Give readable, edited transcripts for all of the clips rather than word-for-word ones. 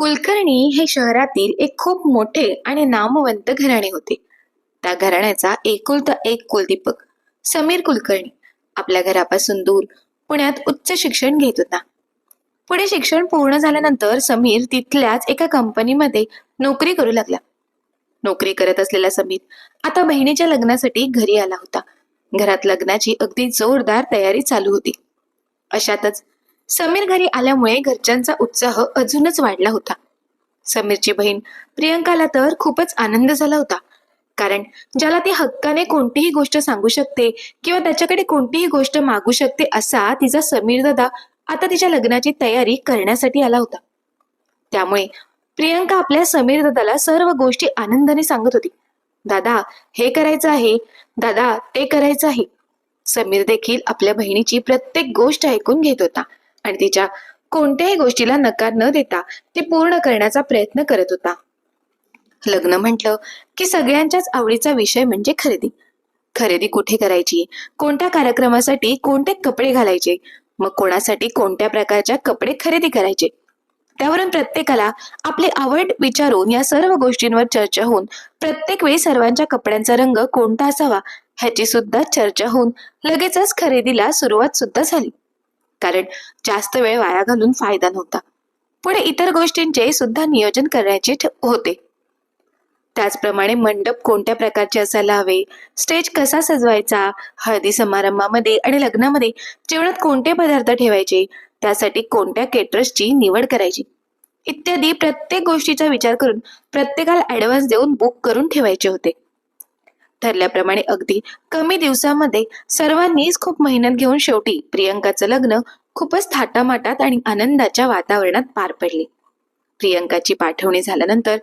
कुलकर्णी हे शहरातील एक खूप मोठे आणि नामवंत घराणे होते. त्या घराण्याचा एकुलता एक कुलदीपक समीर कुलकर्णी आपल्या घरापासून दूर पुण्यात उच्च शिक्षण घेत होता. पुढे शिक्षण पूर्ण झाल्यानंतर समीर तिथल्याच एका कंपनीमध्ये नोकरी करू लागला. नोकरी करत असलेला समीर आता बहिणीच्या लग्नासाठी घरी आला होता. घरात लग्नाची अगदी जोरदार तयारी चालू होती. अशातच समीर घरी आल्यामुळे घरच्यांचा उत्साह अजूनच वाढला होता. समीरची बहीण प्रियंकाला तर खूपच आनंद झाला होता, कारण ज्याला ती हक्काने कोणतीही गोष्ट सांगू शकते किंवा त्याच्याकडे कोणतीही गोष्ट मागू शकते असा तिचा समीर दादा आता तिच्या लग्नाची तयारी करण्यासाठी आला होता. त्यामुळे प्रियंका आपल्या समीर दादाला सर्व गोष्टी आनंदाने सांगत होती. दादा, हे करायचं आहे, दादा ते करायचं आहे. समीर देखील आपल्या बहिणीची प्रत्येक गोष्ट ऐकून घेत होता आणि तिच्या कोणत्याही गोष्टीला नकार न देता ते पूर्ण करण्याचा प्रयत्न करत होता. लग्न म्हटलं की सगळ्यांच्याच आवडीचा विषय म्हणजे खरेदी. खरेदी कुठे करायची, कोणत्या कार्यक्रमासाठी कोणते कपडे घालायचे, मग कोणासाठी कोणत्या प्रकारच्या कपडे खरेदी करायचे, त्यावरून प्रत्येकाला आपली आवड विचारून या सर्व गोष्टींवर चर्चा होऊन प्रत्येक वेळी सर्वांच्या कपड्यांचा रंग कोणता असावा ह्याची सुद्धा चर्चा होऊन लगेचच खरेदीला सुरुवात सुद्धा झाली. कारण जास्त वेळ वाया घालून फायदा नव्हता. पुढे इतर गोष्टींचे सुद्धा नियोजन करायचे होते. त्याचप्रमाणे मंडप कोणत्या प्रकारचे असायला हवे, स्टेज कसा सजवायचा, हळदी समारंभामध्ये आणि लग्नामध्ये जेवणात कोणते पदार्थ ठेवायचे, त्यासाठी कोणत्या केटरर्सची निवड करायची, इत्यादी प्रत्येक गोष्टीचा विचार करून प्रत्येकाला ऍडव्हान्स देऊन बुक करून ठेवायचे होते. ठरल्याप्रमाणे अगदी कमी दिवसामध्ये सर्वांनीच खूप मेहनत घेऊन शेवटी प्रियंकाचं लग्न खूपच थाटामाटात आणि आनंदाच्या वातावरणात पार पडले. प्रियंकाची पाठवणी झाल्यानंतर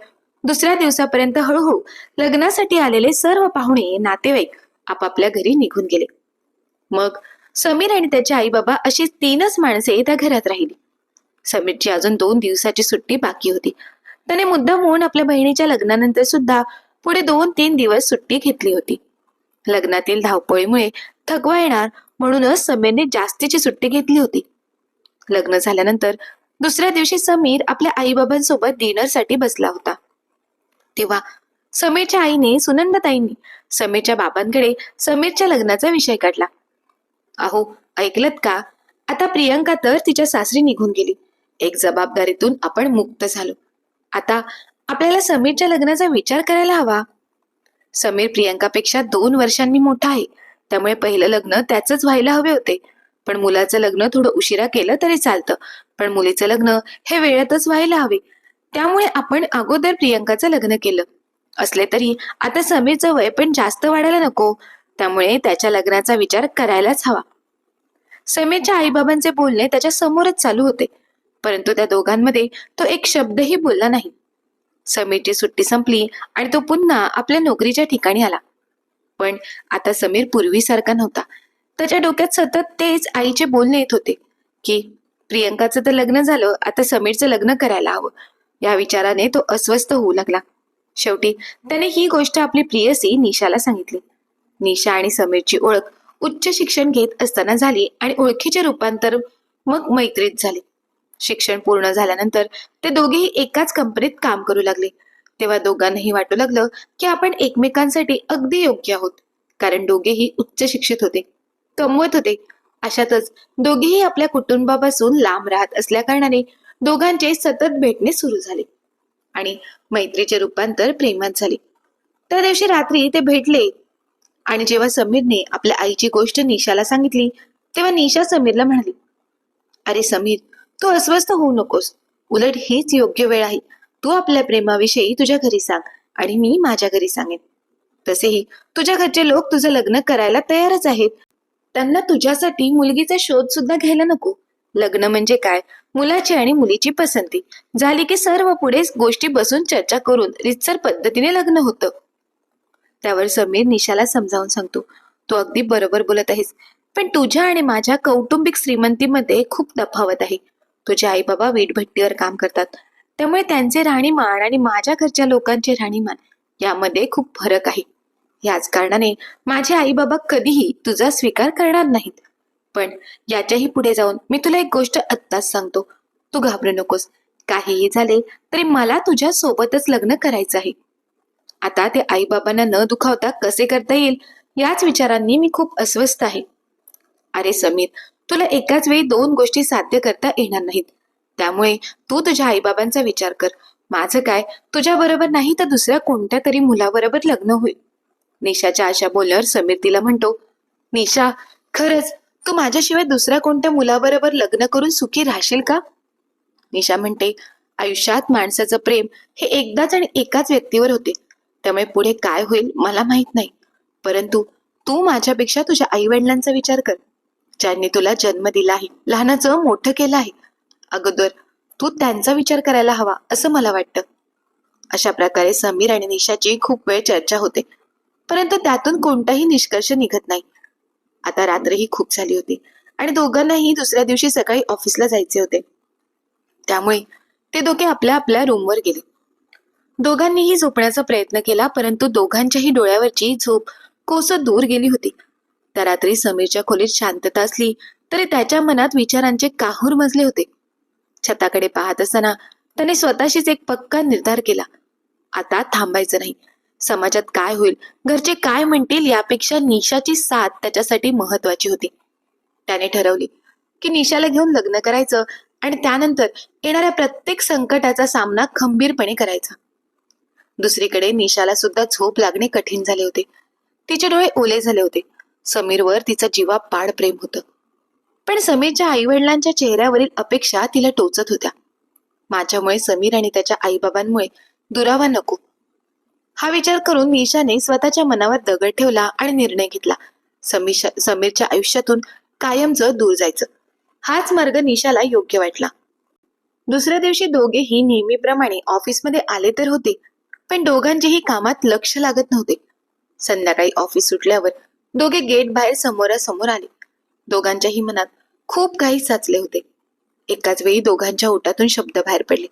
दुसऱ्या दिवसापर्यंत हळूहळू लग्नासाठी आलेले सर्व पाहुणे नातेवाईक आपापल्या घरी निघून गेले. मग समीर आणि त्याचे आई बाबा अशी तीनच माणसे त्या घरात राहिली. समीरची अजून 2 दिवसाची सुट्टी बाकी होती. त्याने मुद्दाम होऊन आपल्या बहिणीच्या लग्नानंतर सुद्धा पुढे 2-3 दिवस सुट्टी घेतली होती. लग्नातील धावपळीमुळे थकवा येणार म्हणूनच समीरने जास्तीची सुट्टी घेतली होती. लग्न झाल्यानंतर दुसऱ्या दिवशी समीर आपल्या आई बाबांसोबत डिनरसाठी बसला होता. तेव्हा समीरच्या आईने सुनंदाताईंनी समीरच्या बाबांकडे समीरच्या लग्नाचा विषय काढला. अहो, ऐकलत का? आता प्रियंका तर तिच्या सासरी निघून गेली. एक जबाबदारीतून आपण मुक्त झालो. आता आपल्याला समीरच्या लग्नाचा विचार करायला हवा. समीर प्रियंकापेक्षा 2 वर्षांनी मोठा आहे, त्यामुळे पहिलं लग्न त्याचंच व्हायला हवे होते. पण मुलाचं लग्न थोडं उशिरा केलं तरी चालतं, पण मुलीचं लग्न हे वेळेतच व्हायला हवे. त्यामुळे आपण अगोदर प्रियंकाचं लग्न केलं. असले तरी आता समीरचं वय पण जास्त वाढायला नको, त्यामुळे त्याच्या लग्नाचा विचार करायलाच हवा. समीरच्या आईबाबांचे बोलणे त्याच्या समोरच चालू होते, परंतु त्या दोघांमध्ये तो एक शब्दही बोलला नाही. समीरची सुट्टी संपली आणि तो पुन्हा आपल्या नोकरीच्या ठिकाणी आला. पण आता समीर पूर्वीसारखा नव्हता. त्याच्या डोक्यात सतत तेच आईचे बोलणे येत होते की प्रियंकाचं तर लग्न झालं, आता समीरचं लग्न करायला हवं. या विचाराने तो अस्वस्थ होऊ लागला. शेवटी त्याने ही गोष्ट आपली प्रियसी निशाला सांगितली. निशा आणि समीरची ओळख उच्च शिक्षण घेत असताना झाली आणि ओळखीचे रूपांतर मग मैत्रीत झाले. शिक्षण पूर्ण झाल्यानंतर ते दोघेही एकाच कंपनीत काम करू लागले. तेव्हा दोघांनाही वाटू लागलं की आपण एकमेकांसाठी अगदी योग्य आहोत, कारण दोघेही उच्च शिक्षित होते, कमवत होते. अशातच दोघेही आपल्या कुटुंबापासून लांब राहत असल्या कारणाने दोघांचे सतत भेटणे सुरू झाले आणि मैत्रीचे रूपांतर प्रेमात झाले. त्या दिवशी रात्री ते भेटले आणि जेव्हा समीरने आपल्या आईची गोष्ट निशाला सांगितली तेव्हा निशा समीरला म्हणाली, अरे समीर, तू अस्वस्थ होऊ नकोस. उलट हीच योग्य वेळ आहे. तू आपल्या प्रेमाविषयी तुझ्या घरी सांग आणि मी माझ्या घरी सांगेन. तसेही तुझ्या घरचे लोक तुझं लग्न करायला तयारच आहेत. त्यांना तुझ्यासाठी मुलगीचा शोध सुद्धा घ्यायला नको. लग्न म्हणजे काय, मुलाची आणि मुलीची पसंती झाली की सर्व पुढे गोष्टी बसून चर्चा करून रितसर पद्धतीने लग्न होतं. त्यावर समीर निशाला समजावून सांगतो, तू अगदी बरोबर बोलत आहेस, पण तुझ्या आणि माझ्या कौटुंबिक श्रीमंतीमध्ये खूप तफावत आहे. तुझे आई बाबा वीटभट्टीवर काम करतात, त्यामुळे त्यांचे राहणीमान आणि माझ्या घरच्या लोकांचे राहणीमान यामध्ये खूप फरक आहे. याच कारणाने माझे आई बाबा कधीही तुझा स्वीकार करणार नाहीत. पण याच्याही पुढे जाऊन मी तुला एक गोष्ट आत्ताच सांगतो, तू घाबरू नकोस. काहीही झाले तरी मला तुझ्या सोबतच लग्न करायचं आहे. आता ते आईबाबांना न दुखावता कसे करता येईल याच विचारांनी मी खूप अस्वस्थ आहे. अरे समीर, तुला एकाच वेळी दोन गोष्टी साध्य करता येणार नाहीत. त्यामुळे तू तुझ्या आईबाबांचा विचार कर. माझं काय, तुझ्या बरोबर नाही तर दुसऱ्या कोणत्या तरी मुलाबरोबर लग्न होईल. निशाच्या अशा बोलण्यावर समीर तिला म्हणतो, निशा, खरंच तू माझ्याशिवाय दुसऱ्या कोणत्या मुलाबरोबर लग्न करून सुखी राहशील का? निशा म्हणते, आयुष्यात माणसाचं प्रेम हे एकदाच आणि एकाच व्यक्तीवर होते. त्यामुळे पुढे काय होईल मला माहित नाही. परंतु तू माझ्यापेक्षा तुझ्या आई वडिलांचा विचार कर, ज्यांनी तुला जन्म दिला आहे, लहानाचं मोठं केलं आहे. अगोदर तू त्यांचा विचार करायला हवा असं मला वाटतं. अशा प्रकारे समीर आणि निशाची खूप वेळ चर्चा होते, परंतु त्यातून कोणताही निष्कर्ष निघत नाही. आता रात्रही खूप झाली होती आणि दोघांनाही दुसऱ्या दिवशी सकाळी ऑफिसला जायचे होते. त्यामुळे ते दोघे आपल्या आपल्या रूमवर गेले. दोघांनीही झोपण्याचा प्रयत्न केला, परंतु दोघांच्याही डोळ्यावरची झोप कोसं दूर गेली होती. त्या रात्री समीरच्या खोलीत शांतता असली तरी त्याच्या मनात विचारांचे काहूर मजले होते. छताकडे पाहत असताना त्याने स्वतःशीच एक पक्का निर्धार केला. आता थांबायचं नाही. समाजात काय होईल, घरचे काय म्हणतील यापेक्षा निशाची साथ त्याच्यासाठी महत्वाची होती. त्याने ठरवले की निशाला घेऊन लग्न करायचं आणि त्यानंतर येणाऱ्या प्रत्येक संकटाचा सामना खंबीरपणे करायचा. दुसरीकडे निशाला सुद्धा झोप लागणे कठीण झाले होते. तिचे डोळे ओले झाले होते. समीरवर तिचा जीवापाड प्रेम होतं, पण समीरच्या आई वडिलांच्या चेहऱ्यावरील अपेक्षा तिला टोचत होत्या. माझ्यामुळे समीर आणि त्याच्या आईबाबांमुळे दुरावा नको, हा विचार करून निशाने स्वतःच्या मनावर दगड ठेवला आणि निर्णय घेतला. समीरच्या आयुष्यातून कायमचं दूर जायचं. हाच मार्ग निशाला योग्य वाटला. दुसऱ्या दिवशी दोघेही नेहमीप्रमाणे ऑफिसमध्ये आले तर होते, पण दोघांचेही कामात लक्ष लागत नव्हते. संध्याकाळी ऑफिस सुटल्यावर दोघे गेट बाहेर समोरासमोर आले. दोघांच्याही मनात खूप काही साचले होते. एकाच वेळी दोघांच्या ओठातून शब्द बाहेर पडले,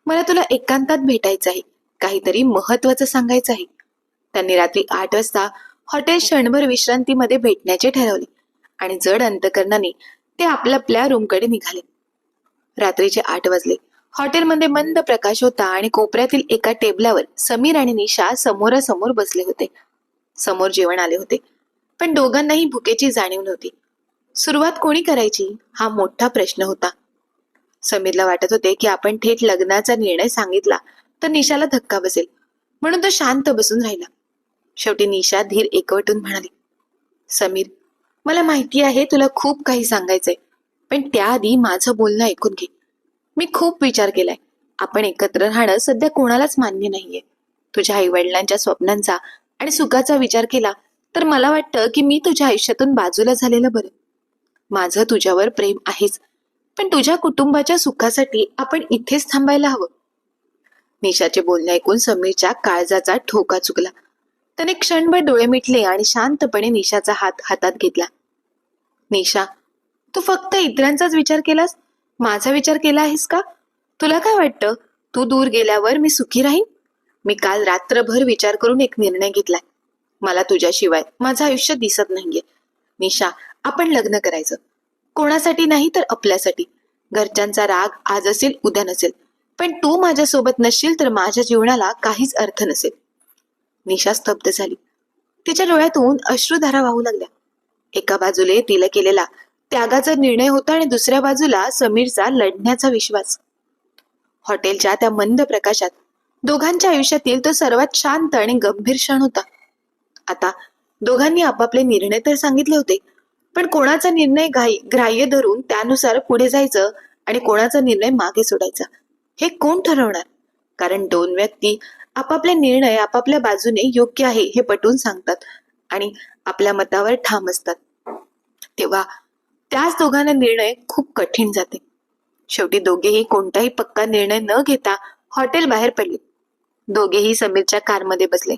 मला तुला एकांतात भेटायचं आहे, काहीतरी महत्वाचं सांगायचं आहे. त्यांनी रात्री 8 वाजता हॉटेल क्षणभर विश्रांतीमध्ये भेटण्याचे ठरवले आणि जड अंतकरणाने ते आपल्या रूमकडे निघाले. रात्रीचे 8 वाजले. हॉटेलमध्ये मंद प्रकाश होता आणि कोपऱ्यातील एका टेबलावर समीर आणि निशा समोरासमोर बसले होते. समोर जेवण आले होते, पण दोघांनाही भुकेची जाणीव नव्हती. सुरुवात कोणी करायची हा मोठा प्रश्न होता. समीरला वाटत होते की आपण थेट लग्नाचा निर्णय सांगितला तर निशाला धक्का बसेल, म्हणून तो शांत बसून राहिला. शेवटी निशा धीर एकवटून म्हणाली, समीर, मला माहिती आहे तुला खूप काही सांगायचंय, पण त्याआधी माझं बोलणं ऐकून घे. मी खूप विचार केलाय. आपण एकत्र राहणं सध्या कोणालाच मान्य नाहीये. तुझ्या आई वडिलांच्या स्वप्नांचा आणि सुखाचा विचार केला तर मला वाटतं की मी तुझ्या आयुष्यातून बाजूला झालेलं बरं. माझं तुझ्यावर प्रेम आहेच, पण तुझ्या कुटुंबाच्या सुखासाठी आपण इथेच थांबायला हवं. निशाचे बोलणे ऐकून समीरच्या काळजाचा ठोका चुकला. त्याने क्षणभर डोळे मिटले आणि शांतपणे निशाचा हात हातात घेतला. निशा, तू फक्त इतरांचाच विचार केलास, माझा विचार केला आहेस का? तुला काय वाटतं, तू दूर गेल्यावर मी सुखी राहीन? मी काल रात्रभर विचार करून एक निर्णय घेतलाय. मला तुझ्याशिवाय माझं आयुष्य दिसत नाहीये. निशा, आपण लग्न करायचं. कोणासाठी नाही तर आपल्यासाठी. घरच्यांचा राग आज असेल उद्या नसेल, पण तू माझ्यासोबत नसशील तर माझ्या जीवनाला काहीच अर्थ नसेल. निशा स्तब्ध झाली. तिच्या डोळ्यातून अश्रुधारा वाहू लागल्या. एका बाजूले तिला केलेला त्यागाचा निर्णय होता आणि दुसऱ्या बाजूला समीरचा लढण्याचा विश्वास. हॉटेलच्या त्या मंद प्रकाशात दोघांच्या आयुष्यातील तो सर्वात शांत आणि गंभीर क्षण होता. आता दोघांनी आपापले निर्णय तर सांगितले होते, पण कोणाचा निर्णय ग्राह्य धरून त्यानुसार पुढे जायचं आणि कोणाचा निर्णय मागे सोडायचा हे कोण ठरवणार? कारण दोन व्यक्ती आपापले निर्णय आपापल्या बाजूने योग्य आहे हे पटवून सांगतात आणि आपल्या मतावर ठाम असतात. तेव्हा त्याच दोघांना निर्णय खूप कठीण जाते. शेवटी दोघेही कोणताही पक्का निर्णय न घेता हॉटेल बाहेर पडले. दोघेही समीरच्या कारमध्ये बसले.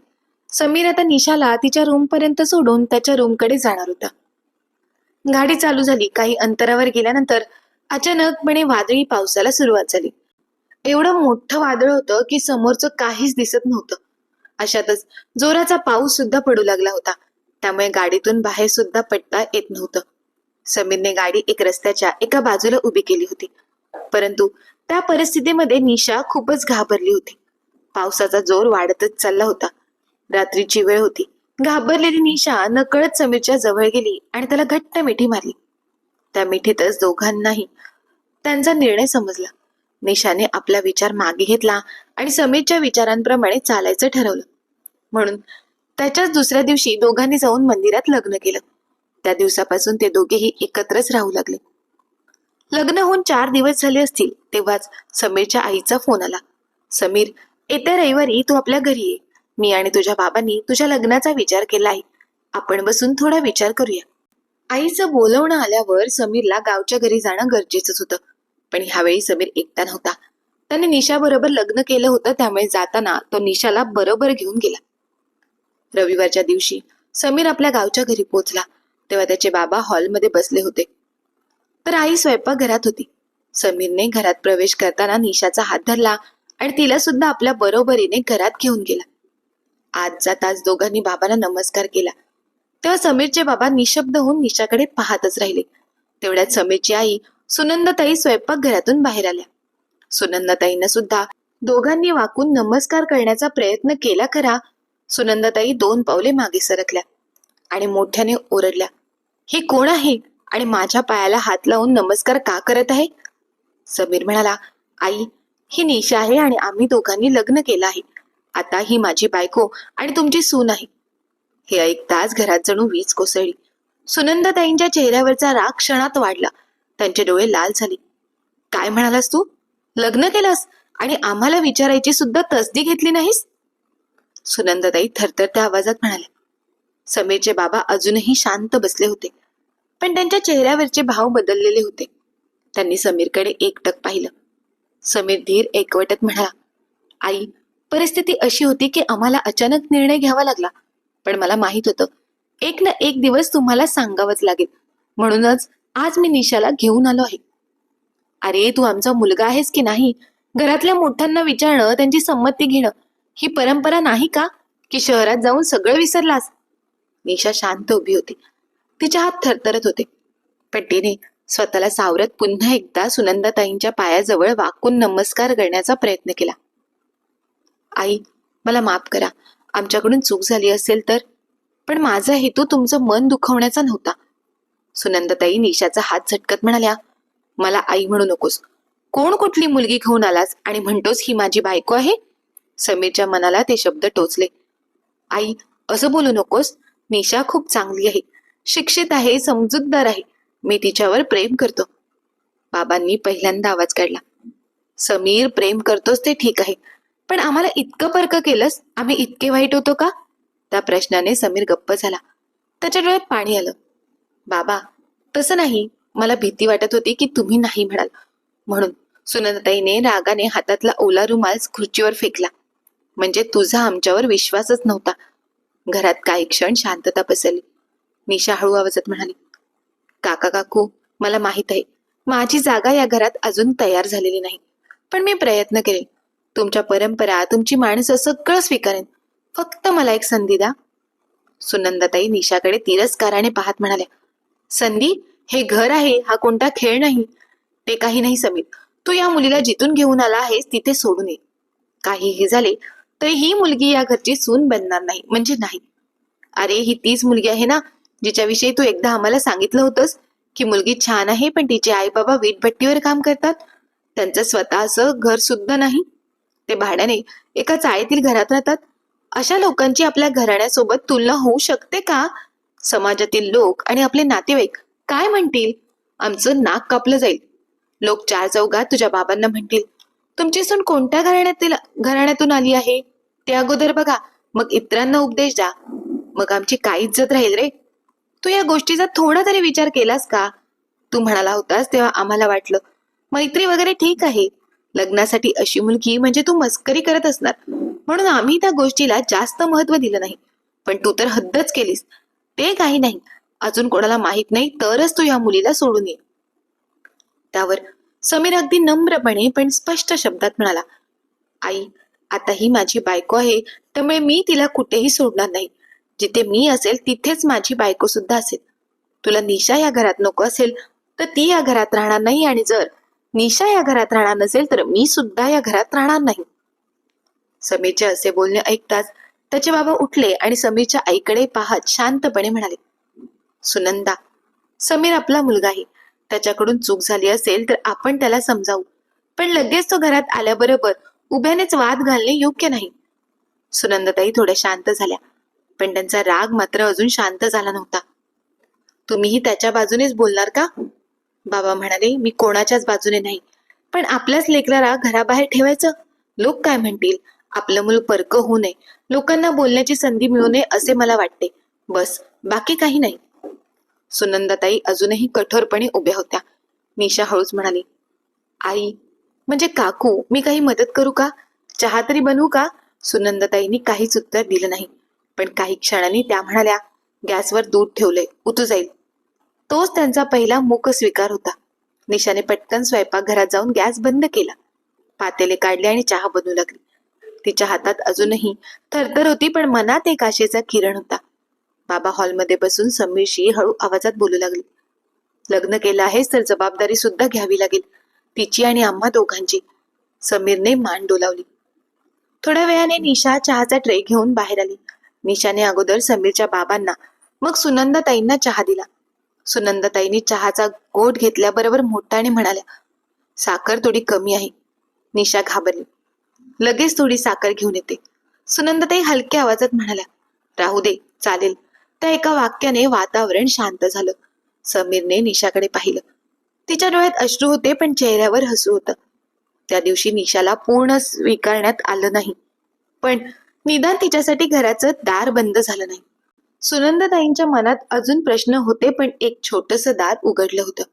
समीर आता निशाला तिच्या रूम पर्यंत सोडून त्याच्या रूमकडे जाणार होता. गाडी चालू झाली. काही अंतरावर गेल्यानंतर अचानकपणे वादळी पावसाला सुरुवात झाली. एवढं मोठं वादळ होतं की समोरचं काहीच दिसत नव्हतं. अशातच जोराचा पाऊस सुद्धा पडू लागला होता. त्यामुळे गाडीतून बाहेर सुद्धा पडता येत नव्हतं. समीरने गाडी एक रस्त्याच्या एका बाजूला उभी केली होती, परंतु त्या परिस्थितीमध्ये निशा खूपच घाबरली होती. पावसाचा जोर वाढतच चालला होता. रात्रीची वेळ होती. घाबरलेली निशा नकळत समीरच्या जवळ गेली आणि त्याला घट्ट मिठी मारली. त्या मिठीतच दोघांनाही त्यांचा निर्णय समजला. निशाने आपला विचार मागे घेतला आणि समीरच्या विचारांप्रमाणे चालायचं ठरवलं. म्हणून त्याच्याच दुसऱ्या दिवशी दोघांनी जाऊन मंदिरात लग्न केलं. त्या दिवसापासून ते दोघेही एकत्रच राहू लागले. लग्न होऊन 4 दिवस झाले असतील तेव्हाच समीरच्या आईचा फोन आला. समीर, येत्या रविवारी तू आपल्या घरी ये. मी आणि तुझ्या बाबांनी तुझ्या लग्नाचा विचार केला आहे. आपण बसून थोडा विचार करूया. आईचं बोलवणं आल्यावर समीरला गावच्या घरी जाणं गरजेचंच होतं. पण ह्यावेळी समीर एकटा नव्हता. त्याने निशाबरोबर लग्न केलं होतं, त्यामुळे जाताना तो निशाला बरोबर घेऊन गेला. रविवारच्या दिवशी समीर आपल्या गावच्या घरी पोहोचला तेव्हा त्याचे बाबा हॉलमध्ये बसले होते, तर आई स्वयंपाकघरात होती. समीरने घरात प्रवेश करताना निशाचा हात धरला आणि तिला सुद्धा आपल्या बरोबरीने घरात घेऊन गेला. आजचा तास दोघांनी बाबांना नमस्कार केला. तेव्हा समीरचे बाबा निशब्द होऊन निशाकडे पाहतच राहिले. तेवढ्यात समीरची आई सुनंदाताई स्वयंपाकघरातून बाहेर आल्या. सुनंदाताईंना सुद्धा दोघांनी वाकून नमस्कार करण्याचा प्रयत्न केला खरा. सुनंदाताई 2 पावले मागे सरकल्या आणि मोठ्याने ओरडल्या, हे कोण आहे आणि माझ्या पायाला हात लावून नमस्कार का करत आहे? समीर म्हणाला, आई, ही निशा आहे आणि आम्ही दोघांनी लग्न केलं आहे. आता ही माझी बायको आणि तुमची सून आहे. हे ऐकताच घरात जणू वीज कोसळली. सुनंदाताईंच्या चेहऱ्यावरचा राग क्षणात वाढला. त्यांचे डोळे लाल झाले. काय म्हणालास तू? लग्न केलंस आणि आम्हाला विचारायची सुद्धा तसदी घेतली नाहीस? सुनंदाताई थरथरत्या आवाजात म्हणाल्या. समीरचे बाबा अजूनही शांत बसले होते, पण त्यांच्या चेहऱ्यावरचे भाव बदललेले होते. त्यांनी समीरकडे एकटक पाहिलं. समीर धीर एकवटत म्हणाला, आई, परिस्थिती अशी होती की आम्हाला अचानक निर्णय घ्यावा लागला. पण मला माहित होतं एक ना एक दिवस तुम्हाला सांगावंच लागेल. म्हणूनच आज मी निशाला घेऊन आलो आहे. अरे, तू आमचा मुलगा आहेस की नाही, घरातल्या मोठ्यांना विचारणं, त्यांची संमती घेणं ही परंपरा नाही का, की शहरात जाऊन सगळं विसरलास? निशा शांत उभी होती. तिचे हात थरथरत होते, पण तिने स्वतःला सावरत पुन्हा एकदा सुनंदाताईंच्या पायाजवळ वाकून नमस्कार करण्याचा प्रयत्न केला. आई, मला माफ करा. आमच्याकडून चूक झाली असेल तर, पण माझा हेतू तुमचं मन दुखवण्याचा नव्हता. सुनंदाताई निशाचा हात झटकत म्हणाल्या, मला आई म्हणू नकोस. कोण कुठली मुलगी घेऊन आलास आणि म्हणतोस ही माझी बायको आहे? समीरच्या मनाला ते शब्द टोचले. आई, असं बोलू नकोस. निशा खूप चांगली आहे, शिक्षित आहे, समजूतदार आहे. मी तिच्यावर प्रेम करतो. बाबांनी पहिल्यांदा आवाज काढला. समीर, प्रेम करतोस ते ठीक आहे, पण आम्हाला इतकं परक केलंस, आम्ही इतके वाईट होतो का? त्या प्रश्नाने समीर गप्प झाला. त्याच्या डोळ्यात पाणी आलं. बाबा, तसं नाही. मला भीती वाटत होती की तुम्ही नाही म्हणाल, म्हणून. सुनंदाताईने रागाने हातातला ओला रुमाल खुर्चीवर फेकला. म्हणजे तुझा आमच्यावर विश्वासच नव्हता. घरात काही क्षण शांतता पसरली. निशा हळू आवाजात म्हणाली, काका काकू, मला माहित आहे माझी जागा या घरात अजून तयार झालेली नाही, पण मी प्रयत्न करेन. तुमच्या परंपरा, तुमची माणसं सगळं स्वीकारेन. फक्त मला एक संधी द्या. सुनंदाताई निशाकडे तिरस्काराने पाहत म्हणाल्या, संधी? हे घर आहे, हा कोणता खेळ नाही. ते काही नाही समीर, तू या मुलीला जिथून घेऊन आला आहेस तिथे सोडून ये. काहीही झाले तरी ही मुलगी या घरची सून बनणार नाही म्हणजे नाही. अरे, ही तीच मुलगी आहे ना जिच्याविषयी तू एकदा आम्हाला सांगितलं होतंस की मुलगी छान आहे, पण तिचे आई बाबा वीटभट्टीवर काम करतात. त्यांचं स्वतःचं घर सुद्धा नाही. ते भाड्याने एका चाळीतील घरात राहतात. अशा लोकांची आपल्या घराण्यासोबत तुलना होऊ शकते का? समाजातील लोक आणि आपले नातेवाईक काय म्हणतील? आमचं नाक कापलं जाईल. लोक 4 चौघात तुझ्या बाबांना म्हणतील, तुमची सून कोणत्या घराण्यातून आली आहे ते अगोदर बघा, मग इतरांना उपदेश द्या. मग आमची काय इज्जत राहील रे? तू या गोष्टीचा थोडा तरी विचार केलास का? तू म्हणाला होतास तेव्हा आम्हाला वाटलं मैत्री वगैरे ठीक आहे, लग्नासाठी अशी मुलगी म्हणजे तू मस्करी करत असणार, म्हणून आम्ही त्या गोष्टीला जास्त महत्व दिलं नाही. पण तू तर हद्दच केलीस. ते काही नाही, अजून कोणाला माहित नाही तरच तू या मुलीला सोडून ये. त्यावर समीर अगदी नम्रपणे पण स्पष्ट शब्दात म्हणाला, आई, आता ही माझी बायको आहे, त्यामुळे मी तिला कुठेही सोडणार नाही. जिथे मी असेल तिथेच माझी बायको सुद्धा असेल. तुला निशा या घरात नको असेल तर ती या घरात राहणार नाही, आणि जर निशा या घरात राहणार नसेल तर मी सुद्धा या घरात राहणार नाही. समीरचे असे बोलणे ऐकताच त्याचे बाबा उठले आणि समीरच्या आईकडे पाहत शांतपणे म्हणाले, सुनंदा, समीर आपला मुलगा आहे. त्याच्याकडून चूक झाली असेल तर आपण त्याला समजावू, पण लगेच तो घरात आल्याबरोबर उभ्यानेच वाद घालणे योग्य नाही. सुनंदाताई थोड्या शांत झाल्या, पण त्यांचा राग मात्र अजून शांत झाला नव्हता. तुम्हीही त्याच्या बाजूनेच बोलणार का? बाबा म्हणाले, मी कोणाच्याच बाजूने नाही, पण आपल्याच लेकराला घराबाहेर ठेवायचं? लोक काय म्हणतील? आपलं मूल परक होऊ नये, लोकांना बोलण्याची संधी मिळू नये असे मला वाटते, बस, बाकी काही नाही. सुनंदाताई अजूनही कठोरपणे उभ्या होत्या. निशा हळूच म्हणाली, आई, म्हणजे काकू, मी काही मदत करू का? चहा तरी बनवू का? सुनंदाताईंनी काहीच उत्तर दिलं नाही, पण काही क्षणांनी त्या म्हणाल्या, गॅसवर दूध ठेवलंय, उतू जाईल. तोच त्यांचा पहिला मूक स्वीकार होता. निशाने पटकन स्वयंपाकघरात जाऊन गॅस बंद केला, पातेले काढले आणि चहा बनवू लागली. तिच्या हातात अजूनही थरथर होती, पण मनात एक आशेचा किरण होता. बाबा हॉलमध्ये बसून समीरशी हळू आवाजात बोलू लागले, लग्न केलं आहेस तर जबाबदारी सुद्धा घ्यावी लागेल, तिची आणि आम्हा दोघांची. समीरने मान डोलावली. थोड्या वेळाने निशा चहाचा ट्रे घेऊन बाहेर आली. निशाने अगोदर समीरच्या बाबांना, मग सुनंदाताईंना चहा दिला. सुनंदाताईंनी चहाचा घोट घेतल्याबरोबर मोठ्याने म्हणाल्या, साखर थोडी कमी आहे. निशा घाबरली. लगेच थोडी साखर घेऊन येते. सुनंदाताई हलक्या आवाजात म्हणाल्या, राहू दे, चालेल. त्या एका वाक्याने वातावरण शांत झालं. समीरने निशाकडे पाहिलं. तिच्या डोळ्यात अश्रू होते, पण चेहऱ्यावर हसू होतं. त्या दिवशी निशाला पूर्ण स्वीकारण्यात आलं नाही, पण निदान तिच्यासाठी घराचं दार बंद झालं नाही. सुनंदाताईंच्या मनात अजून प्रश्न होते, पण एक छोटंसं दार उघडलं होतं.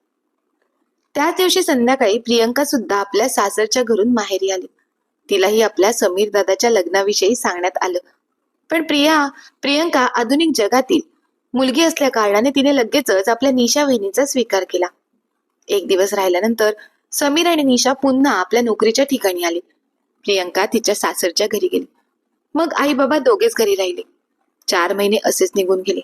त्याच दिवशी संध्याकाळी प्रियंका सुद्धा आपल्या सासरच्या घरून माहेरी आली. तिलाही आपल्या समीर दादाच्या लग्नाविषयी सांगण्यात आलं, पण प्रियंका आधुनिक जगातील मुलगी असल्या कारणाने तिने लगेचच आपल्या निशा वहिनीचा स्वीकार केला. एक दिवस राहिल्यानंतर समीर आणि निशा पुन्हा आपल्या नोकरीच्या ठिकाणी आले. प्रियंका तिच्या सासरच्या घरी गेली. मग आई बाबा दोघेच घरी राहिले. 4 महिने असेच निघून गेले.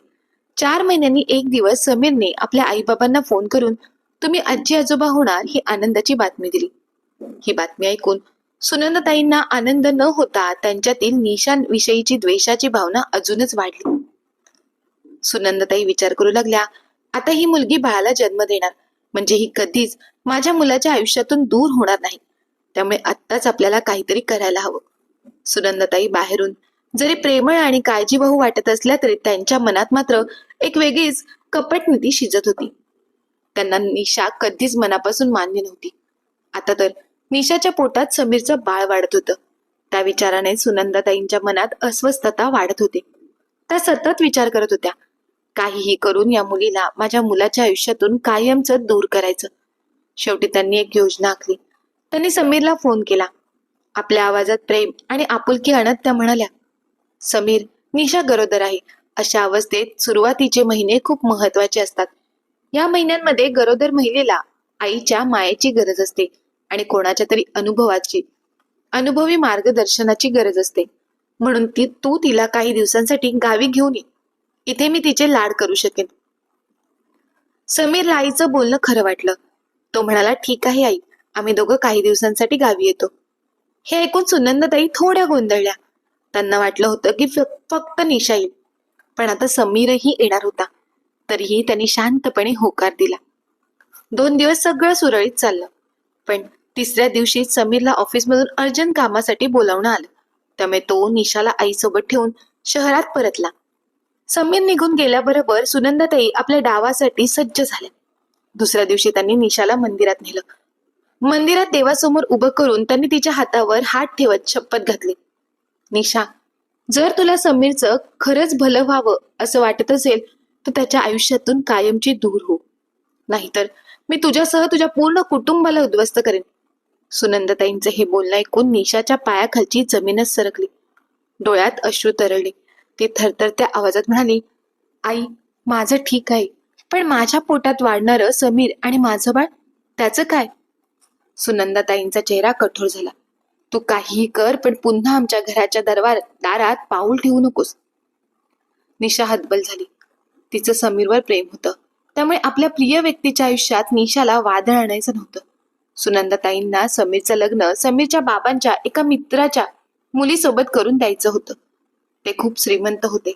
4 महिन्यांनी एक दिवस समीरने आपल्या आई बाबांना फोन करून तुम्ही आजी आजोबा होणार ही आनंदाची बातमी दिली. ही बातमी ऐकून सुनंदाताईंना आनंद न होता त्यांच्यातील निशांविषयीची द्वेषाची भावना अजूनच वाढली. सुनंदाताई विचार करू लागल्या, आता ही मुलगी बाळाला जन्म देणार, म्हणजे ही कधीच माझ्या मुलाच्या आयुष्यातून दूर होणार नाही. त्यामुळे आत्ताच आपल्याला काहीतरी करायला हवं. सुनंदाताई बाहेरून जरी प्रेमळ आणि काळजीवाहू वाटत असल्या तरी त्यांच्या मनात मात्र एक वेगळीच कपट नीती शिजत होती. त्यांना निशा कधीच मनापासून मान्य नव्हती. आता तर निशाच्या पोटात समीरचं बाळ वाढत होतं. त्या विचाराने सुनंदाताईंच्या मनात अस्वस्थता वाढत होती. त्या सतत विचार करत होत्या, काहीही करून या मुलीला माझ्या मुलाच्या आयुष्यातून कायमचं दूर करायचं. शेवटी त्यांनी एक योजना आखली. त्यांनी समीरला फोन केला. आपल्या आवाजात प्रेम आणि आपुलकी आणत त्या म्हणाल्या, समीर, निशा गरोदर आहे. अशा अवस्थेत सुरुवातीचे महिने खूप महत्वाचे असतात. या महिन्यांमध्ये गरोदर महिलेला आईच्या मायेची गरज असते आणि कोणाच्या तरी अनुभवी मार्गदर्शनाची गरज असते. म्हणून तू तिला काही दिवसांसाठी गावी घेऊन ये. इथे मी तिचे लाड करू शकेन. समीरला आईचं बोलणं खरं वाटलं. तो म्हणाला, ठीक आहे आई, आम्ही दोघं काही दिवसांसाठी गावी येतो. हे ऐकून सुनंदाताई थोड्या गोंधळल्या. त्यांना वाटलं होतं की फक्त निशा येईल, पण आता समीरही येणार होता. तरीही त्यांनी शांतपणे होकार दिला. 2 दिवस सगळं सुरळीत चाललं, पण 3ऱ्या दिवशी समीरला ऑफिसमधून अर्जंट कामासाठी बोलावणं आलं. त्यामुळे तो निशाला आईसोबत ठेवून शहरात परतला. समीर निघून गेल्याबरोबर सुनंदाताई आपल्या डावासाठी सज्ज झाल्या. 2ऱ्या दिवशी त्यांनी निशाला मंदिरात नेलं. मंदिरात देवासमोर उभं करून त्यांनी तिच्या हातावर हात ठेवत शपथ घातली, निशा, जर तुला समीरचं खरंच भलं व्हावं असं वाटत असेल तर त्याच्या आयुष्यातून कायमची दूर हो, नाहीतर मी तुझ्यासह तुझ्या पूर्ण कुटुंबाला उद्ध्वस्त करेन. सुनंदाताईंचे हे बोलणं ऐकून निशाच्या पायाखालची जमीनच सरकली. डोळ्यात अश्रू तरळले. ती थरथरत्या आवाजात म्हणाली, आई, माझं ठीक आहे, पण माझ्या पोटात वाढणारं समीर आणि माझं बाळ, त्याचं काय? सुनंदाताईंचा चेहरा कठोर झाला. तू काहीही कर, पण पुन्हा आमच्या घराच्या दारात पाऊल ठेवू नकोस. निशा हतबल झाली. तिचं समीरवर प्रेम होतं, त्यामुळे आपल्या प्रिय व्यक्तीच्या आयुष्यात निशाला वादळ आणायचं नव्हतं. सुनंदाताईंना समीरचं लग्न समीरच्या बाबांच्या एका मित्राच्या मुलीसोबत करून द्यायचं होतं. ते खूप श्रीमंत होते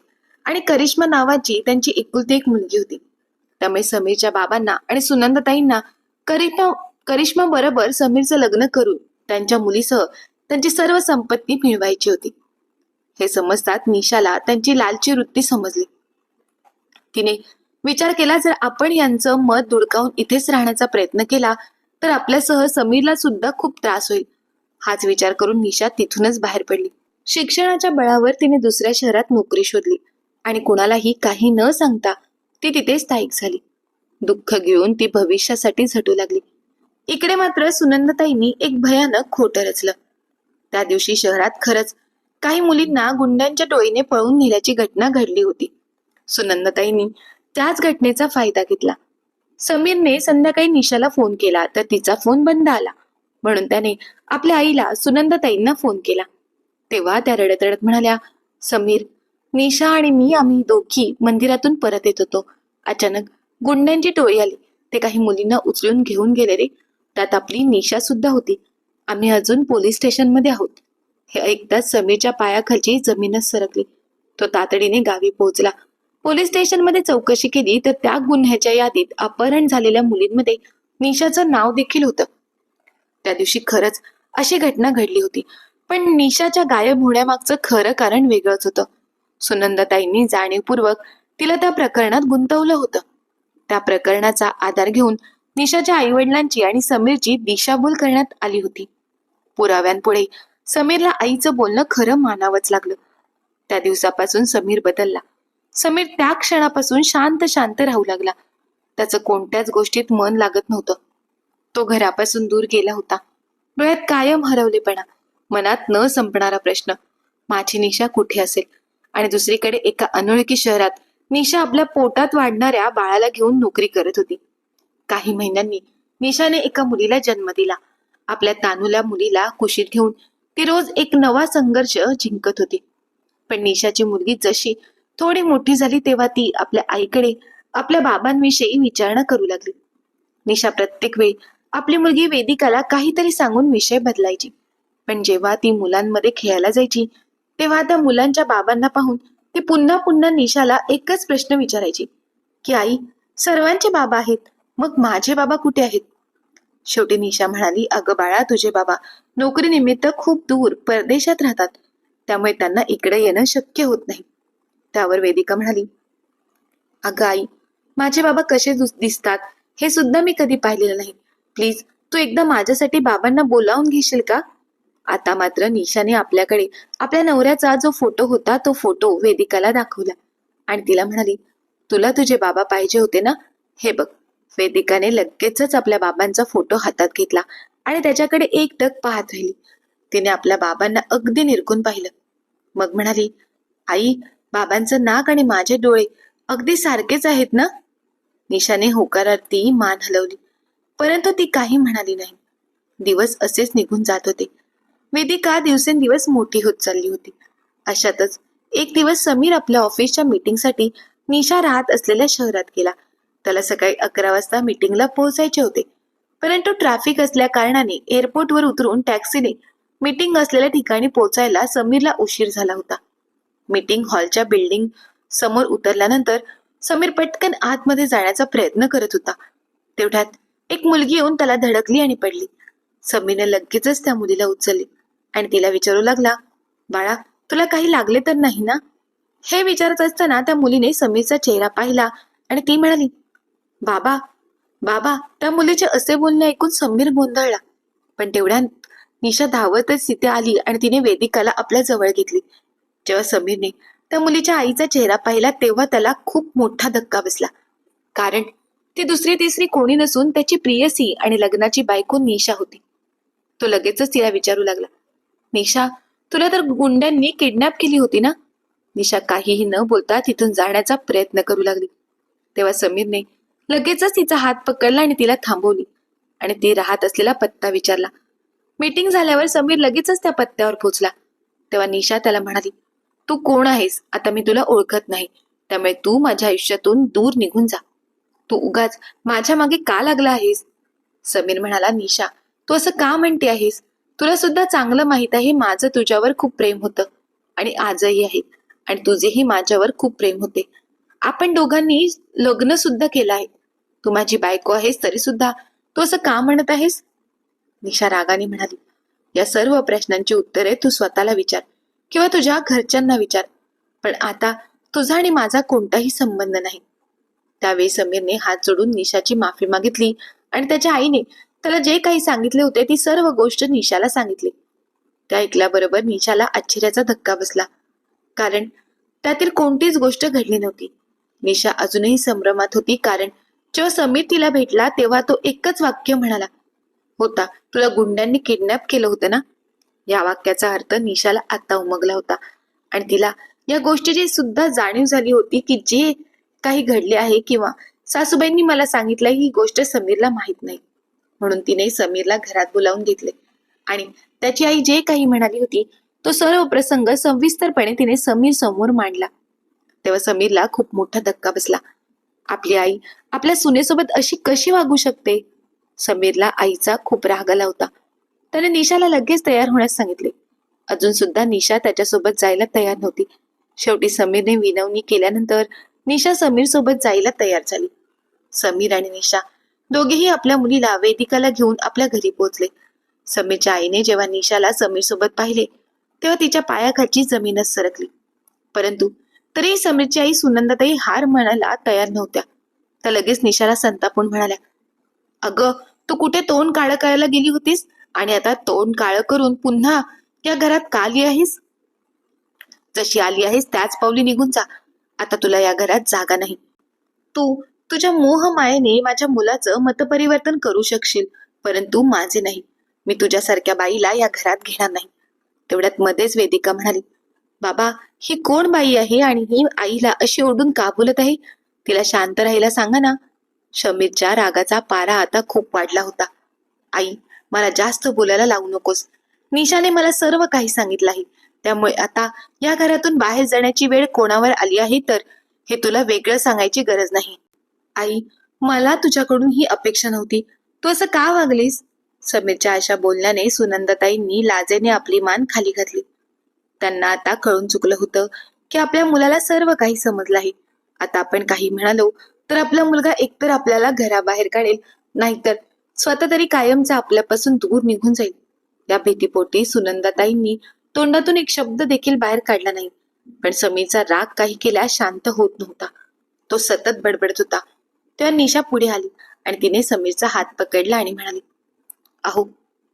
आणि करिश्मा नावाची त्यांची एकुलती एक मुलगी होती. त्यामुळे समीरच्या बाबांना आणि सुनंदाताईंना करिश्मा बरोबर समीरचं लग्न करून त्यांच्या मुलीसह त्यांची सर्व संपत्ती मिळवायची होती. हे समजतात निशाला त्यांची लालची वृत्ती समजली. तिने विचार केला, जर आपण यांचं मत धुडकावून इथेच राहण्याचा प्रयत्न केला तर आपल्यासह समीरला सुद्धा खूप त्रास होईल. हाच विचार करून निशा तिथूनच बाहेर पडली. शिक्षणाच्या बळावर तिने दुसऱ्या शहरात नोकरी शोधली आणि कुणालाही काही न सांगता ती तिथे स्थायिक झाली. दुःख घेऊन ती भविष्यासाठी झटू लागली. इकडे मात्र सुनंदाताईंनी एक भयानक खोटं रचलं. त्या दिवशी शहरात खरंच काही मुलींना गुंड्यांच्या टोळीने पळवून नेल्याची घटना घडली होती. सुनंदाताईंनी त्याच घटनेचा फायदा घेतला. समीरने संध्याकाळी निशाला फोन केला तर तिचा फोन बंद आला, म्हणून त्याने आपल्या आईला सुनंदाताईंना फोन केला. तेव्हा त्या रडत रडत म्हणाल्या, समीर, निशा आणि मी आम्ही दोघी मंदिरातून परत येत होतो. अचानक गुंड्यांची टोळी आली. ते काही मुलींना उचलून घेऊन गेले रे. त्यात आपली निशा सुद्धा होती. आम्ही अजून पोलीस स्टेशनमध्ये आहोत. हे ऐकताच समीरच्या पायाखालची जमीनच सरकली. तो तातडीने गावी पोहोचला. पोलीस स्टेशनमध्ये चौकशी केली तर त्या गुन्ह्याच्या यादीत अपहरण झालेल्या मुलींमध्ये निशाचं नाव देखील होतं. त्या दिवशी खरंच अशी घटना घडली होती, पण निशाच्या गायब होण्यामागचं खरं कारण वेगळंच होतं. सुनंदाताईंनी जाणीवपूर्वक तिला त्या प्रकरणात गुंतवलं होतं. त्या प्रकरणाचा आधार घेऊन निशाच्या आईवडिलांची आणि समीरची दिशाभूल करण्यात आली होती. पुराव्यांपुढे समीरला आईचं बोलणं खरं मानावंच लागलं. त्या दिवसापासून समीर बदलला. समीर त्या क्षणापासून शांत शांत राहू लागला. त्याचं कोणत्याच गोष्टीत मन लागत नव्हतं. तो घरापासून दूर गेला होता. डोळ्यात कायम हरवलेपणा, मनात न संपणारा प्रश्न, माझी निशा कुठे असेल? आणि दुसरीकडे एका अनोळखी शहरात निशा आपल्या पोटात वाढणाऱ्या बाळाला घेऊन नोकरी करत होती. काही महिन्यांनी निशाने एका मुलीला जन्म दिला. आपल्या तानुल्या मुलीला कुशीत घेऊन ती रोज एक नवा संघर्ष जिंकत होती. पण निशाची मुलगी जशी थोडी मोठी झाली तेव्हा ती आपल्या आईकडे आपल्या बाबांविषयी विचारणा करू लागली. निशा प्रत्येक वेळी आपली मुलगी वेदिकाला काहीतरी सांगून विषय बदलायची. पण जेव्हा ती मुलांमध्ये खेळायला जायची तेव्हा त्या मुलांच्या बाबांना पाहून ती पुन्हा पुन्हा निशाला एकच प्रश्न विचारायची की आई, सर्वांचे बाबा आहेत, मग माझे बाबा कुठे आहेत? शेवटी निशा म्हणाली, अगं बाळा, तुझे बाबा नोकरीनिमित्त खूप दूर परदेशात राहतात, त्यामुळे त्यांना इकडे येणं शक्य होत नाही. त्यावर वेदिका म्हणाली, अगं आई, माझे बाबा कसे दिसतात हे सुद्धा मी कधी पाहिलेलं नाही. प्लीज तू एकदा माझ्यासाठी बाबांना बोलावून घेशील का? आता मात्र निशाने आपल्याकडे आपल्या नवऱ्याचा जो फोटो होता तो फोटो वेदिकाला दाखवला आणि तिला म्हणाली, तुला तुझे बाबा पाहिजे होते ना, हे बघ. वेदिकाने लगेचच आपल्या बाबांचा फोटो हातात घेतला आणि त्याच्याकडे एकटक पाहत राहिली. तिने आपल्या बाबांना अगदी निरखून पाहिलं. मग म्हणाली, आई, बाबांचं नाक आणि माझे डोळे अगदी सारखेच आहेत ना? निशाने होकारार्थी मान हलवली, परंतु ती काही म्हणाली नाही. दिवस असेच निघून जात होते. वेदिका दिवसेंदिवस मोठी होत चालली होती. अशातच एक दिवस समीर आपल्या ऑफिसच्या मीटिंगसाठी निशा राहत असलेल्या शहरात गेला. त्याला सकाळी 11 वाजता मीटिंगला पोहोचायचे होते, परंतु ट्रॅफिक असल्या कारणाने एअरपोर्टवर उतरून टॅक्सीने मीटिंग असलेल्या ठिकाणी पोहोचायला समीरला उशीर झाला होता. मीटिंग हॉलच्या बिल्डिंग समोर उतरल्यानंतर समीर पटकन आतमध्ये जाण्याचा प्रयत्न करत होता. तेवढ्यात एक मुलगी येऊन त्याला धडकली आणि पडली. समीरने लगेचच त्या मुलीला उचलले आणि तिला विचारू लागला, बाळा, तुला काही लागले तर नाही ना? हे विचारत असताना त्या मुलीने समीरचा चेहरा पाहिला आणि ती म्हणाली, बाबा, बाबा. त्या मुलीचे असे बोलणे ऐकून समीर गोंधळला. पण तेवढ्यात निशा धावतच तिथे आली आणि तिने वेदिकाला आपल्या जवळ घेतली. जेव्हा समीरने त्या मुलीच्या आईचा चेहरा पाहिला तेव्हा त्याला खूप मोठा धक्का बसला. कारण ती दुसरी तिसरी कोणी नसून त्याची प्रियसी आणि लग्नाची बायको निशा होती. तो लगेचच तिला विचारू लागला, निशा, तुला तर गुंड्यांनी किडनॅप केली होती ना? निशा काहीही न बोलता तिथून जाण्याचा प्रयत्न करू लागली. तेव्हा समीरने लगेचच तिचा हात पकडला आणि तिला थांबवली आणि ती राहत असलेला पत्ता विचारला. मीटिंग झाल्यावर समीर लगेचच त्या पत्त्यावर पोहोचला. तेव्हा निशा त्याला म्हणाली, तू कोण आहेस? आता मी तुला ओळखत नाही, त्यामुळे तू माझ्या आयुष्यातून दूर निघून जा. तू उगाच माझ्या मागे का लागला आहेस? समीर म्हणाला, निशा, तू असं का म्हणते आहेस? तुला सुद्धा चांगलं माहित आहे माझं तुझ्यावर खूप प्रेम होतं आणि आजही आहे. आणि तुझेही माझ्यावर खूप प्रेम होते. आपण दोघांनी लग्न सुद्धा केलं आहे. तू माझी बायको आहेस तरी सुद्धा तू असं का म्हणत आहेस? निशा रागाने म्हणाली, या सर्व प्रश्नांची उत्तरे तू स्वतःला विचार किंवा तुझ्या घरच्यांना विचार. पण आता तुझा आणि माझा कोणताही संबंध नाही. त्यावेळी समीरने हात जोडून निशाची माफी मागितली आणि त्याच्या आईने त्याला जे काही सांगितले होते ती सर्व गोष्ट निशाला सांगितली. त्या ऐकल्याबरोबर निशाला आश्चर्याचा धक्का बसला, कारण त्यातील कोणतीच गोष्ट घडली नव्हती. निशा अजूनही संभ्रमात होती, कारण जेव्हा समीर तिला भेटला तेव्हा तो एकच वाक्य म्हणाला होता, तुला गुंड्यांनी किडनॅप केलं होतं ना? या वाक्याचा अर्थ निशाला आता उमगला होता आणि तिला या गोष्टीची सुद्धा जाणीव झाली होती की जे काही घडले आहे किंवा सासूबाईंनी मला सांगितलं ही गोष्ट समीरला माहित नाही. म्हणून तिने समीरला घरात बोलावून घेतले आणि त्याची आई जे काही म्हणाली होती तो सर्व प्रसंग सविस्तरपणे तिने समीर समोर मांडला. तेव्हा समीरला खूप मोठा धक्का बसला. आपली आई आपल्या सुनेसोबत अशी कशी वागू शकते? समीरला आईचा खूप राग आला होता. त्याने निशाला लगेच तयार होण्यास सांगितले. अजून सुद्धा निशा त्याच्यासोबत जायला तयार नव्हती. शेवटी समीरने विनवणी केल्यानंतर निशा समीर सोबत जायला तयार झाली. समीर आणि निशा दोघेही आपल्या मुलीला वेदिकाला घेऊन आपल्या घरी पोहोचले. समीरच्या आईने जेव्हा निशाला समीर सोबत पाहिले तेव्हा तिच्या पायाखालची जमीनच सरकली. परंतु तरीही समीरची आई सुनंदाताई हार म्हणायला तयार नव्हत्या. त्या लगेच निशाला संतापून म्हणाल्या, अगं तू कुठे तोंड काळं करायला गेली होतीस आणि आता तोंड काळं करून पुन्हा या घरात का आली आहेस? जशी आली आहेस त्याच पावली निघून जा. आता तुला या घरात जागा नाही. तू तुझ्या मोह मायेने माझ्या मुलाचं मतपरिवर्तन करू शकशील, परंतु माझे नाही. मी तुझ्यासारख्या बाईला या घरात घेणार नाही. तेवढ्यात मध्येच वेदिका म्हणाली, बाबा ही कोण बाई आहे आणि ही आईला अशी ओरडून का बोलत आहे? तिला शांत राहायला सांगा ना. समीरच्या रागाचा पारा आता खूप वाढला होता. आई, मला जास्त बोलायला लावू नकोस. निशाने मला सर्व काही सांगितलं आहे. त्यामुळे आता या घरातून बाहेर जाण्याची वेळ कोणावर आली आहे तर हे तुला वेगळं सांगायची गरज नाही. आई, मला तुझ्याकडून ही अपेक्षा नव्हती. तू असं का वागलीस? समीरच्या अशा बोलण्याने सुनंदाताईंनी लाजेने आपली मान खाली घातली. त्यांना आता कळून चुकलं होतं की आपल्या मुलाला सर्व काही समजलं आहे. आता आपण काही म्हणालो तर आपला मुलगा एकतर आपल्याला घराबाहेर काढेल, नाहीतर स्वतः तरी कायमचा आपल्यापासून दूर निघून जाईल. या भीतीपोटी सुनंदाताईंनी तोंडातून एक शब्द देखील बाहेर काढला नाही. पण समीरचा राग काही केल्यास शांत होत नव्हता. तो सतत बडबडत होता. तेव्हा निशा पुढे आली आणि तिने समीरचा हात पकडला आणि म्हणाली, अहो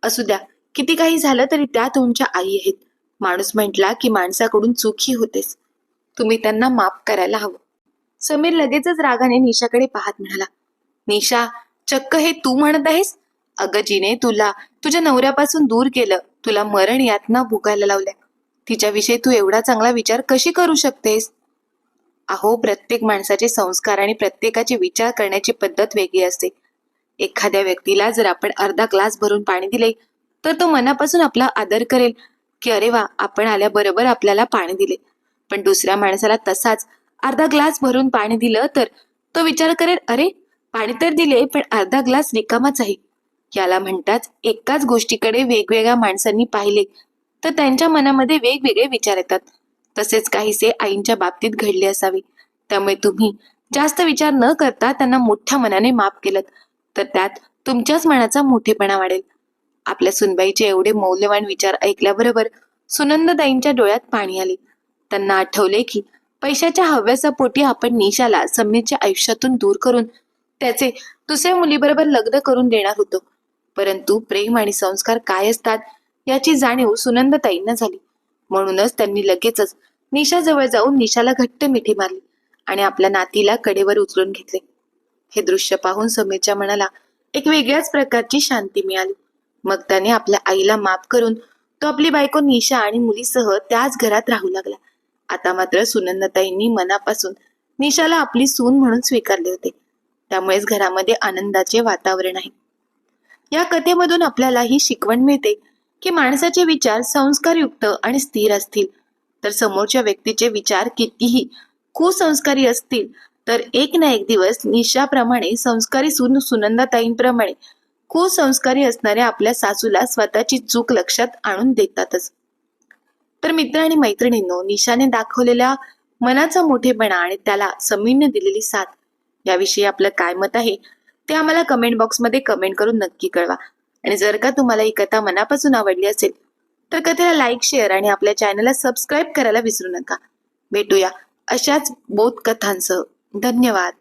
असू द्या, किती काही झालं तरी त्या तुमच्या आई आहेत. माणूस म्हटला की माणसाकडून चूकही होतेच. तुम्ही त्यांना माफ करायला हवं. समीर लगेचच रागाने निशाकडे पाहत म्हणाला, निशा, चक्क हे तू म्हणत आहेस? अगं जिने तुला तुझ्या नवऱ्यापासून दूर केलं, तुला मरण यातना भोगायला लावल्या, तिच्याविषयी तू एवढा चांगला विचार कशी करू शकतेस? अहो प्रत्येक माणसाचे संस्कार आणि प्रत्येकाची विचार करण्याची पद्धत वेगळी असते. एखाद्या व्यक्तीला जर आपण अर्धा ग्लास भरून पाणी दिले तर तो मनापासून आपला आदर करेल की अरे वा, आपण आल्याबरोबर आपल्याला पाणी दिले. पण दुसऱ्या माणसाला तसाच अर्धा ग्लास भरून पाणी दिलं तर तो विचार करेल, अरे पाणी तर दिले पण अर्धा ग्लास रिकामाच आहे. याला म्हणतात, एकाच गोष्टीकडे वेगवेगळ्या माणसांनी पाहिले तर त्यांच्या मनामध्ये वेगवेगळे विचार येतात. तसेच काहीसे आईंच्या बाबतीत घडले असावे. त्यामुळे तुम्ही जास्त विचार न करता त्यांना मोठ्या मनाने माफ केलं तर त्यात तुमच्याच मनाचा मोठेपणा वाढेल. आपल्या सुनबाईचे एवढे मौल्यवान विचार ऐकल्याबरोबर सुनंदाताईंच्या डोळ्यात पाणी आले. त्यांना आठवले की पैशाच्या हव्यासापोटी आपण निशाला समीरच्या आयुष्यातून दूर करून त्याचे दुसऱ्या मुलीबरोबर लग्न करून देणार होतो. परंतु प्रेम आणि संस्कार काय असतात याची जाणीव सुनंदाताईंना झाली. म्हणूनच त्यांनी लगेचच निशाजवळ जाऊन निशाला घट्ट मिठी मारली आणि आपल्या नातीला कडेवर उचलून घेतले. हे दृश्य पाहून समीरच्या मनाला एक वेगळ्याच प्रकारची शांती मिळाली. मग त्याने आपल्या आईला माफ करून तो आपली बायको निशा आणि मुलीसह त्याच घरात राहू लागला. आता मात्र सुनंदाताईंनी मनापासून निशाला आपली सून म्हणून स्वीकारले होते. त्यामुळेच घरामध्ये आनंदाचे वातावरण आहे. या कथेमधून आपल्याला ही शिकवण मिळते की माणसाचे विचार संस्कारयुक्त आणि स्थिर असतील तर समोरच्या व्यक्तीचे विचार कितीही कुसंस्कारी असतील तर एक ना एक दिवस निशाप्रमाणे संस्कारी सुनंदाताईंप्रमाणे कुसंस्कारी असणाऱ्या आपल्या सासूला स्वतःची चूक लक्षात आणून देतातच. तर मित्र आणि मैत्रिणींनो, निशाने दाखवलेल्या मनाचा मोठेपणा आणि त्याला समीरने दिलेली साथ याविषयी आपलं काय मत आहे ते आम्हाला कमेंट बॉक्समध्ये कमेंट करून नक्की कळवा. आणि जर का तुम्हाला ही कथा मनापासून आवडली असेल तर कथेला लाईक, शेअर आणि आपल्या चॅनलला सबस्क्राईब करायला विसरू नका. भेटूया अशाच बोध कथांसह. धन्यवाद.